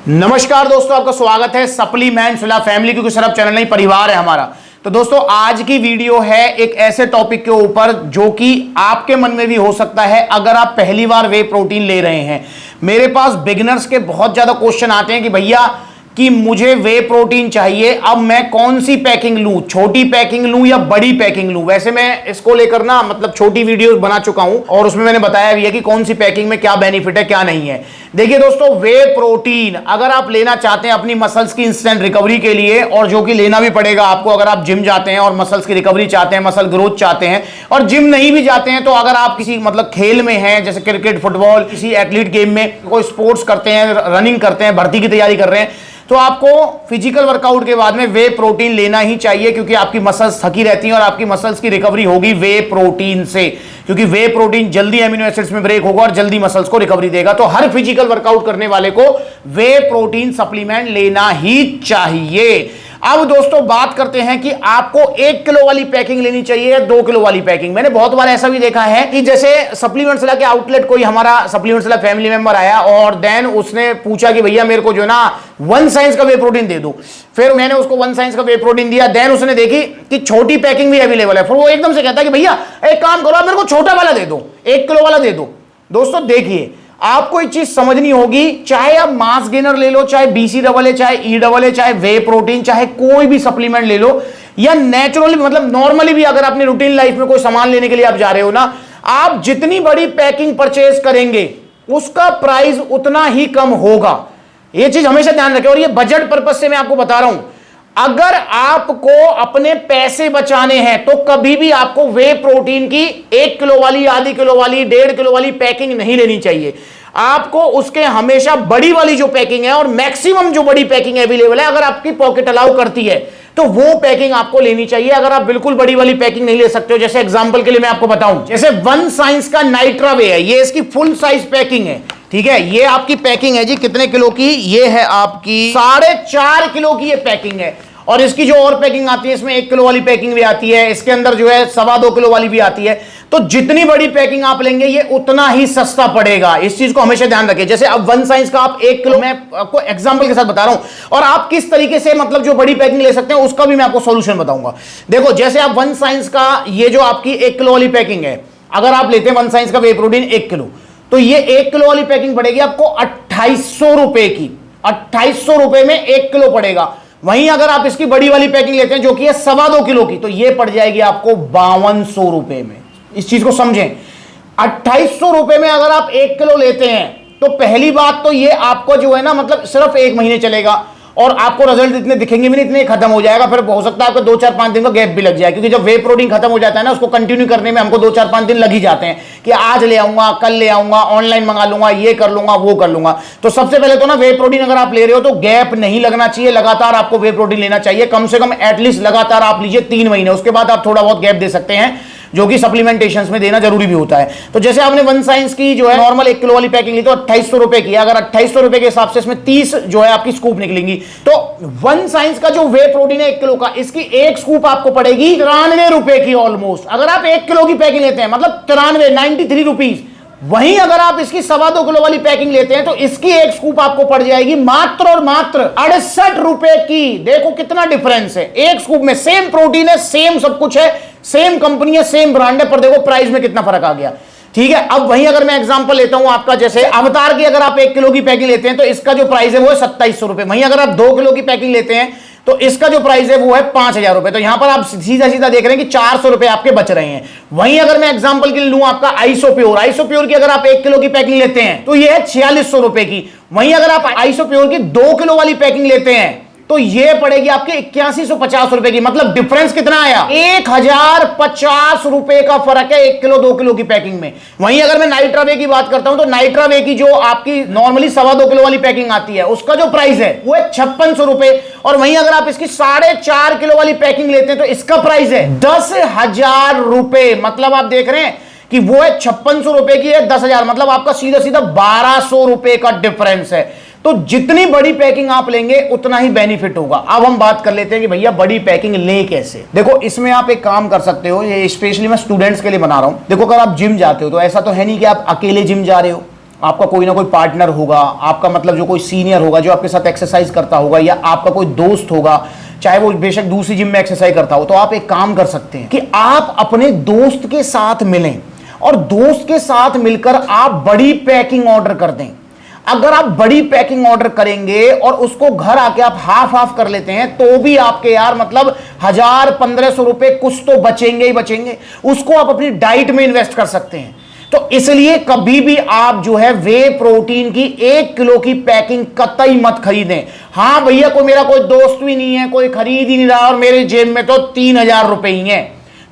नमस्कार दोस्तों, आपका स्वागत है सप्लीमेंट सुलह फैमिली, क्योंकि सिर्फ चैनल नहीं परिवार है हमारा। तो दोस्तों आज की वीडियो है एक ऐसे टॉपिक के ऊपर जो कि आपके मन में भी हो सकता है अगर आप पहली बार वे प्रोटीन ले रहे हैं। मेरे पास बिगिनर्स के बहुत ज्यादा क्वेश्चन आते हैं कि भैया कि मुझे वे प्रोटीन चाहिए, अब मैं कौन सी पैकिंग लूं, छोटी पैकिंग लूं या बड़ी पैकिंग लूं। वैसे मैं इसको लेकर ना मतलब छोटी वीडियो बना चुका हूं और उसमें मैंने बताया भी है कि कौन सी पैकिंग में क्या बेनिफिट है क्या नहीं है। देखिए दोस्तों, वे प्रोटीन अगर आप लेना चाहते हैं अपनी मसल्स की इंस्टेंट रिकवरी के लिए, और जो कि लेना भी पड़ेगा आपको अगर आप जिम जाते हैं और मसल्स की रिकवरी चाहते हैं, मसल ग्रोथ चाहते हैं, और जिम नहीं भी जाते हैं तो अगर आप किसी मतलब खेल में हैं, जैसे क्रिकेट, फुटबॉल, किसी एथलीट गेम में कोई स्पोर्ट्स करते हैं, रनिंग करते हैं, भर्ती की तैयारी कर रहे हैं, तो आपको फिजिकल वर्कआउट के बाद में वे प्रोटीन लेना ही चाहिए, क्योंकि आपकी मसल्स थकी रहती हैं और आपकी मसल्स की रिकवरी होगी वे प्रोटीन से, क्योंकि वे प्रोटीन जल्दी एमिनो एसिड्स में ब्रेक होगा और जल्दी मसल्स को रिकवरी देगा। तो हर फिजिकल वर्कआउट करने वाले को वे प्रोटीन सप्लीमेंट लेना ही चाहिए। अब दोस्तों बात करते हैं कि आपको 1 किलो वाली पैकिंग लेनी चाहिए या 2 किलो वाली पैकिंग। मैंने बहुत बार ऐसा भी देखा है कि जैसे सप्लीमेंट सलाह के आउटलेट कोई हमारा सप्लीमेंट सलाह फैमिली मेंबर आया और देन उसने पूछा कि भैया मेरे को जो ना 1 साइंस का वे प्रोटीन दे दो। फिर मैंने उसको 1 साइंस का वे प्रोटीन दिया, देन उसने देखी कि छोटी पैकिंग भी अवेलेबल है। फिर वो एकदम से कहता है कि भैया एक काम करो, मेरे को छोटा वाला दे दो, 1 किलो वाला दे दो। दोस्तों देखिए, आपको एक चीज समझनी होगी, चाहे आप मास गेनर ले लो, चाहे बीसी डबल है, चाहे ई डबल है, चाहे वे प्रोटीन, चाहे कोई भी सप्लीमेंट ले लो, या नेचुरली मतलब नॉर्मली भी अगर अपनी रूटीन लाइफ में कोई सामान लेने के लिए आप जा रहे हो ना, आप जितनी बड़ी पैकिंग परचेज करेंगे उसका प्राइस उतना ही कम होगा। यह चीज हमेशा ध्यान रखें, और ये बजट पर्पज से मैं आपको बता रहा हूं। अगर आपको अपने पैसे बचाने हैं तो कभी भी आपको वे प्रोटीन की 1 किलो वाली, आधी किलो वाली, 1.5 किलो वाली पैकिंग नहीं लेनी चाहिए। आपको उसके हमेशा बड़ी वाली जो पैकिंग है, और मैक्सिमम जो बड़ी पैकिंग अवेलेबल है, अगर आपकी पॉकेट अलाउ करती है तो वो पैकिंग आपको लेनी चाहिए। अगर आप बिल्कुल बड़ी वाली पैकिंग नहीं ले सकते हो, जैसे एग्जांपल के लिए मैं आपको बताऊं, जैसे 1 साइंस का नाइट्रा वे है, ये इसकी फुल साइज पैकिंग है, ठीक है। ये आपकी पैकिंग है जी, कितने किलो की? ये है आपकी 4.5 किलो की ये पैकिंग है। और इसकी जो और पैकिंग आती है, इसमें 1 किलो वाली पैकिंग भी आती है, इसके अंदर जो है 2.25 किलो वाली भी आती है। तो जितनी बड़ी पैकिंग आप लेंगे ये उतना ही सस्ता पड़ेगा। इस चीज को हमेशा ध्यान रखें। जैसे अब 1 साइंस का आप 1 किलो, मैं आपको एग्जांपल के साथ बता रहा हूं, और आप किस तरीके से मतलब जो बड़ी पैकिंग ले सकते हैं उसका भी मैं आपको सॉल्यूशन बताऊंगा। देखो, जैसे आप 1 साइंस का ये जो आपकी 1 किलो वाली पैकिंग है, अगर आप लेते हैं 1 साइंस का वे प्रोटीन 1 किलो, तो ये 1 किलो वाली पैकिंग पड़ेगी आपको 2800 रुपए की। 2800 रुपए में 1 किलो पड़ेगा। वहीं अगर आप इसकी बड़ी वाली पैकिंग लेते हैं जो कि है 2.25 किलो की, तो ये पड़ जाएगी आपको 5200 रुपए में। इस चीज को समझें, 2800 रुपए में अगर आप 1 किलो लेते हैं तो पहली बात तो ये आपको जो है ना मतलब सिर्फ 1 महीने चलेगा, और आपको रिजल्ट इतने दिखेंगे भी नहीं, इतने खत्म हो जाएगा। फिर हो सकता है आपको 2-4-5 दिन का गैप भी लग जाए, क्योंकि जब वे प्रोटीन खत्म हो जाता है ना, उसको कंटिन्यू करने में हमको 2-4-5 दिन लग ही जाते हैं कि आज ले आऊंगा, कल ले आऊंगा, ऑनलाइन मंगा लूंगा, ये कर लूंगा, वो कर लूंगा। तो सबसे पहले तो ना वे प्रोटीन अगर आप ले रहे हो तो गैप नहीं लगना चाहिए, लगातार आपको वे प्रोटीन लेना चाहिए। कम से कम एटलीस्ट लगातार आप लीजिए 3 महीने, उसके बाद आप थोड़ा बहुत गैप दे सकते हैं, जो कि सप्लीमेंटेशंस में देना जरूरी भी होता है। तो जैसे आपने 1 साइंस की जो है नॉर्मल 1 किलो वाली पैकिंग ली तो 2800 रुपए की, अगर 2800 रुपए के हिसाब से इसमें 30 जो है आपकी स्कूप निकलेंगी। तो 1 साइंस का जो वे प्रोटीन है 1 किलो का, इसकी एक स्कूप आपको पड़ेगी 93 रुपए की ऑलमोस्ट। अगर आप 1 किलो की पैकिंग लेते हैं मतलब 93 रुपीज। वहीं अगर आप इसकी 2.25 किलो वाली पैकिंग लेते हैं तो इसकी एक स्कूप आपको पड़ जाएगी मात्र और मात्र 68 रुपए की। देखो कितना डिफरेंस है, एक स्कूप में सेम प्रोटीन है, सेम सब कुछ है, सेम कंपनी है, सेम ब्रांड है, पर देखो प्राइस में कितना फर्क आ गया। ठीक है, अब वहीं अगर मैं एग्जांपल लेता हूं आपका, जैसे अवतार की अगर आप 1 किलो की पैकिंग लेते हैं तो इसका जो प्राइस है वो है 2700 रुपए। वहीं अगर आप 2 किलो की पैकिंग लेते हैं तो इसका जो प्राइस है वो है 5000 रुपए। तो यहां पर आप सीधा सीधा देख रहे हैं कि 400 रुपए आपके बच रहे हैं। वहीं अगर मैं एग्जांपल के लिए लूं आपका आइसोप्योर की अगर आप 1 किलो की पैकिंग लेते हैं तो ये है 4600 रुपए की। वहीं अगर आप आइसोप्योर की 2 किलो वाली पैकिंग लेते हैं तो ये पड़ेगी आपके 8150 रुपए की। मतलब डिफरेंस कितना आया? 1050 रुपए का फर्क है 1 किलो 2 किलो की पैकिंग में। वहीं अगर मैं नाइट्रा वे की बात करता हूं तो नाइट्रा वे की जो आपकी नॉर्मली 2.25 किलो वाली पैकिंग आती है उसका जो प्राइस है वो है 5600 रुपए। और वहीं अगर आप इसकी 4.5 किलो वाली पैकिंग लेते हैं तो इसका प्राइस है 10,000 रुपए। मतलब आप देख रहे हैं कि वो है 5600 रुपए की है 10,000, मतलब आपका सीधा सीधा 1200 रुपए का डिफरेंस है। तो जितनी बड़ी पैकिंग आप लेंगे उतना ही बेनिफिट होगा। अब हम बात कर लेते हैं कि भैया बड़ी पैकिंग ले कैसे। देखो इसमें आप एक काम कर सकते हो, ये स्पेशली मैं स्टूडेंट्स के लिए बना रहा हूं। देखो अगर आप जिम जाते हो तो ऐसा तो है नहीं कि आप अकेले जिम जा रहे हो, आपका कोई ना कोई पार्टनर होगा, आपका मतलब जो कोई सीनियर होगा जो आपके साथ एक्सरसाइज करता होगा, या आपका कोई दोस्त होगा, चाहे वो बेशक दूसरी जिम में एक्सरसाइज करता हो, तो आप एक काम कर सकते हैं कि आप अपने दोस्त के साथ मिलें और दोस्त के साथ मिलकर आप बड़ी पैकिंग ऑर्डर कर दें। अगर आप बड़ी पैकिंग ऑर्डर करेंगे और उसको घर आके आप हाफ हाफ कर लेते हैं तो भी आपके यार मतलब 1000-1500 रुपए कुछ तो बचेंगे ही बचेंगे। उसको आप अपनी डाइट में इन्वेस्ट कर सकते हैं। तो इसलिए कभी भी आप जो है वे प्रोटीन की 1 किलो की पैकिंग कतई मत खरीदें। हां भैया कोई मेरा कोई दोस्त भी नहीं है, कोई खरीद ही नहीं रहा और मेरे जेब में तो 3000 रुपए ही हैं,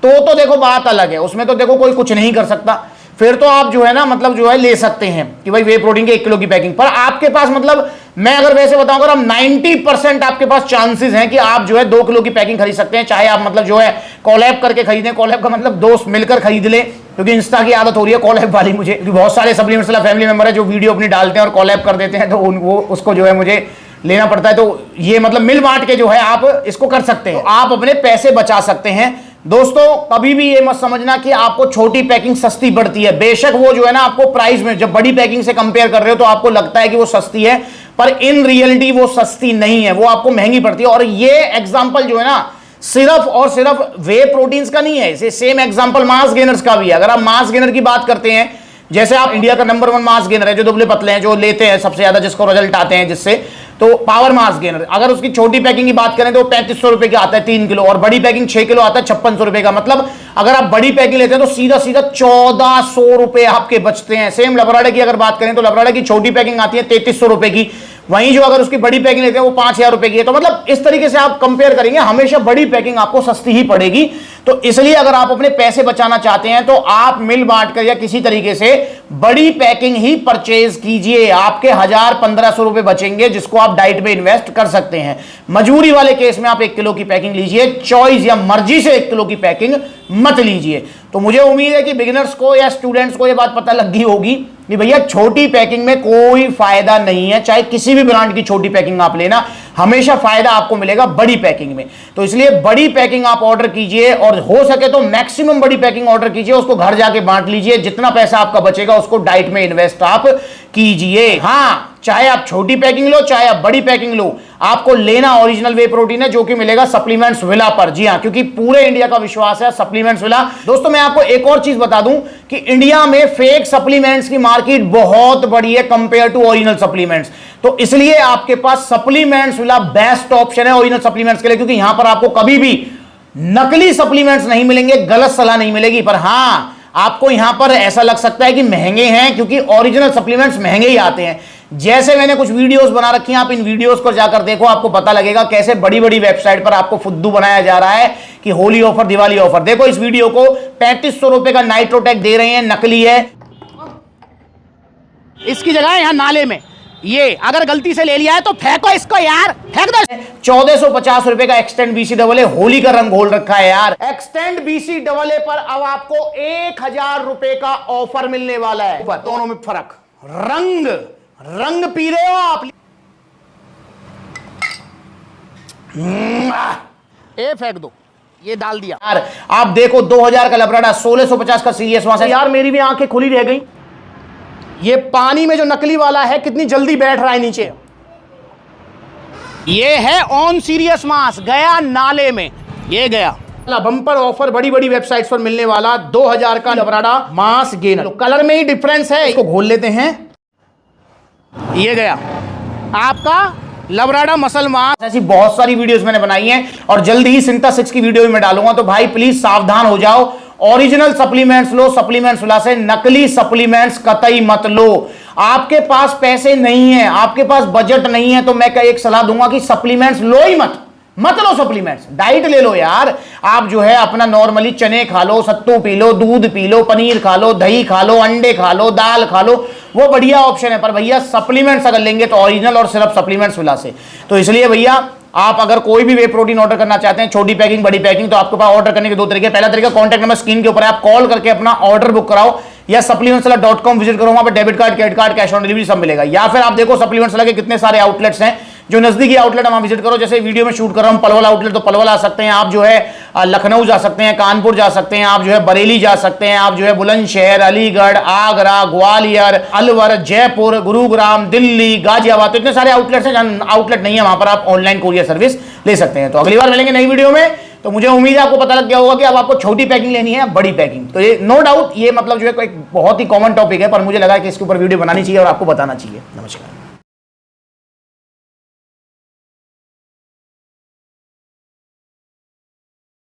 तो देखो बात अलग है, उसमें तो देखो कोई कुछ नहीं कर सकता। फिर तो आप जो है ना मतलब जो है ले सकते हैं कि भाई वे प्रोटीन की 1 किलो की पैकिंग। पर आपके पास मतलब मैं अगर वैसे बताऊं, अगर हम 90% आपके पास चांसेस हैं कि आप जो है 2 किलो की पैकिंग खरीद सकते हैं। चाहे आप मतलब जो है कॉलैब करके खरीदें, कॉलैब का मतलब दोस्त मिलकर खरीद लें, क्योंकि इंस्टा की आदत हो रही है कॉलैब वाली मुझे, क्योंकि बहुत सारे सप्लीमेंट्स वाला फैमिली मेंबर है जो वीडियो अपनी डालते हैं और कॉलैब कर देते हैं, तो वो उसको जो है मुझे लेना पड़ता है। तो ये मतलब मिल बांट के जो है आप इसको कर सकते हैं, तो आप अपने पैसे बचा सकते हैं। दोस्तों कभी भी ये मत समझना कि आपको छोटी पैकिंग सस्ती पड़ती है। बेशक वो जो है ना आपको प्राइस में जब बड़ी पैकिंग से कंपेयर कर रहे हो तो आपको लगता है कि वो सस्ती है, पर इन रियलिटी वो सस्ती नहीं है, वो आपको महंगी पड़ती है। और ये एग्जांपल जो है ना सिर्फ और सिर्फ वे प्रोटीन्स का नहीं है, इसे सेम एग्जांपल मास गेनर्स का भी है। अगर आप मास गेनर की बात करते हैं, जैसे आप इंडिया का नंबर 1 मास गेनर है जो दुबले पतले हैं, जो लेते हैं सबसे ज्यादा, जिसको रिजल्ट आते हैं, जिससे तो पावर मास गेनर, अगर उसकी छोटी पैकिंग की बात करें तो 3500 रुपए का आता है 3 किलो, और बड़ी पैकिंग 6 किलो आता है 5600 रुपए का। मतलब अगर आप बड़ी पैकिंग लेते हैं तो सीधा सीधा 1400 रुपए आपके बचते हैं। सेम लबराडा की अगर बात करें तो लबराडा की छोटी पैकिंग आती है 3300 रुपए की, वहीं जो अगर उसकी बड़ी पैकिंग लेते हैं वो 5000 रुपए की है। तो मतलब इस तरीके से आप कंपेयर करेंगे, हमेशा बड़ी पैकिंग आपको सस्ती ही पड़ेगी। तो इसलिए अगर आप अपने पैसे बचाना चाहते हैं तो आप मिल बांट कर या किसी तरीके से बड़ी पैकिंग ही परचेज कीजिए। आपके 1000-1500 रुपए बचेंगे, जिसको आप डाइट में इन्वेस्ट कर सकते हैं। मजबूरी वाले केस में आप 1 किलो की पैकिंग लीजिए, चॉइस या मर्जी से 1 किलो की पैकिंग मत लीजिए। तो मुझे उम्मीद है कि बिगिनर्स को या स्टूडेंट्स को यह बात पता लग गई होगी कि भैया छोटी पैकिंग में कोई फायदा नहीं है। चाहे किसी भी ब्रांड की छोटी पैकिंग आप लेना, हमेशा फायदा आपको मिलेगा बड़ी पैकिंग में। तो इसलिए बड़ी पैकिंग आप ऑर्डर कीजिए, और हो सके तो मैक्सिमम बड़ी पैकिंग ऑर्डर कीजिए, उसको घर जाके बांट लीजिए। जितना पैसा आपका बचेगा उसको डाइट में इन्वेस्ट आप कीजिए। हाँ, चाहे आप छोटी पैकिंग लो चाहे आप बड़ी पैकिंग लो, आपको लेना ओरिजिनल वे प्रोटीन है, जो कि मिलेगा सप्लीमेंट्स विला पर। जी हाँ, क्योंकि पूरे इंडिया का विश्वास है सप्लीमेंट्स विला। दोस्तों मैं आपको एक और चीज बता दूं कि इंडिया में फेक सप्लीमेंट्स की मार्केट बहुत बड़ी है कंपेयर टू ओरिजिनल सप्लीमेंट्स। तो इसलिए आपके पास सप्लीमेंट्स विला बेस्ट ऑप्शन है ओरिजिनल सप्लीमेंट्स के लिए, क्योंकि यहां पर आपको कभी भी नकली सप्लीमेंट्स नहीं मिलेंगे, गलत सलाह नहीं मिलेगी। पर हां, आपको यहां पर ऐसा लग सकता है कि महंगे हैं, क्योंकि ओरिजिनल सप्लीमेंट्स महंगे ही आते हैं। जैसे मैंने कुछ वीडियोस बना रखी हैं, आप इन वीडियोस को जाकर देखो, आपको पता लगेगा कैसे बड़ी बड़ी वेबसाइट पर आपको फुद्दू बनाया जा रहा है कि होली ऑफर, दिवाली ऑफर। देखो इस वीडियो को 3500 रुपए का नाइट्रोटेक दे रहे हैं, नकली है। इसकी जगह है यहां नाले में, ये अगर गलती से ले लिया है तो फेंको इसको यार, फेंक दो। 1450 रुपए का extend BC double A, Holi का रंग घोल रखा है यार। एक्सटेंड बीसी डबल ए पर अब आपको 1000 रुपए का ऑफर मिलने वाला है। दोनों में फर्क, रंग पी रहे हो आप, ए फेंक दो, ये डाल दिया यार। आप देखो 2000 का लबराडा, 1650 का सीरियस वहां से। यार मेरी भी आंखें खुली रह गई, ये पानी में जो नकली वाला है कितनी जल्दी बैठ रहा है नीचे। ये है ऑन सीरियस मास, गया नाले में, ये गया। बंपर ऑफर बड़ी बड़ी वेबसाइट्स पर मिलने वाला 2000 का लबराडा मास गेनर। कलर में ही डिफरेंस है, इसको घोल लेते हैं, ये गया आपका लबराडा मसल मास। ऐसी बहुत सारी वीडियोस मैंने बनाई हैं और जल्दी ही सिंथा 6 की वीडियो भी मैं डालूंगा। तो भाई प्लीज सावधान हो जाओ, ओरिजिनल सप्लीमेंट्स लो सप्लीमेंट्स विला से, नकली सप्लीमेंट्स कतई मत लो। आपके पास पैसे नहीं है, आपके पास बजट नहीं है, तो मैं क्या एक सलाह दूंगा कि सप्लीमेंट्स लो ही मत लो सप्लीमेंट्स, डाइट ले लो यार। आप जो है अपना नॉर्मली चने खा लो, सत्तू पी लो, दूध पी लो, पनीर खा लो, दही खा लो, अंडे खा लो, दाल खा लो, वो बढ़िया ऑप्शन है। पर भैया सप्लीमेंट्स अगर लेंगे तो ओरिजिनल और सिर्फ सप्लीमेंट्स विला से। तो इसलिए भैया आप अगर कोई भी वे प्रोटीन ऑर्डर करना चाहते हैं, छोटी पैकिंग बड़ी पैकिंग, तो आपके पास ऑर्डर करने के 2 तरीके। पहला तरीका, कॉन्टैक्ट नंबर स्क्रीन के ऊपर है, आप कॉल करके अपना ऑर्डर बुक कराओ, या supplementswala.com विजिट करो, वहां पर debit card, credit card, cash on delivery सब मिलेगा। या फिर आप देखो सप्लीमेंट्स वाला के कितने सारे आउटलेट्स हैं, जो नजदीकी आउटलेट है वहां विजिट करो। जैसे वीडियो में शूट कर रहा हूं पलवल आउटलेट, तो पलवल आ सकते हैं। आप जो है लखनऊ जा सकते हैं, कानपुर जा सकते हैं, आप जो है बरेली जा सकते हैं, आप जो है बुलंदशहर, अलीगढ़, आगरा, ग्वालियर, अलवर, जयपुर, गुरुग्राम, दिल्ली, गाजियाबाद, तो इतने सारे आउटलेट्स हैं जहां आउटलेट नहीं है वहां पर आप ऑनलाइन कोरियर सर्विस ले सकते हैं। तो अगली बार मिलेंगे नई वीडियो में। तो मुझे उम्मीद है आपको पता लग गया होगा कि अब आपको छोटी पैकिंग लेनी है बड़ी पैकिंग। तो ये नो डाउट ये मतलब जो है एक बहुत ही कॉमन टॉपिक है, पर मुझे लगा कि इसके ऊपर वीडियो बनानी चाहिए और आपको बताना चाहिए। नमस्कार।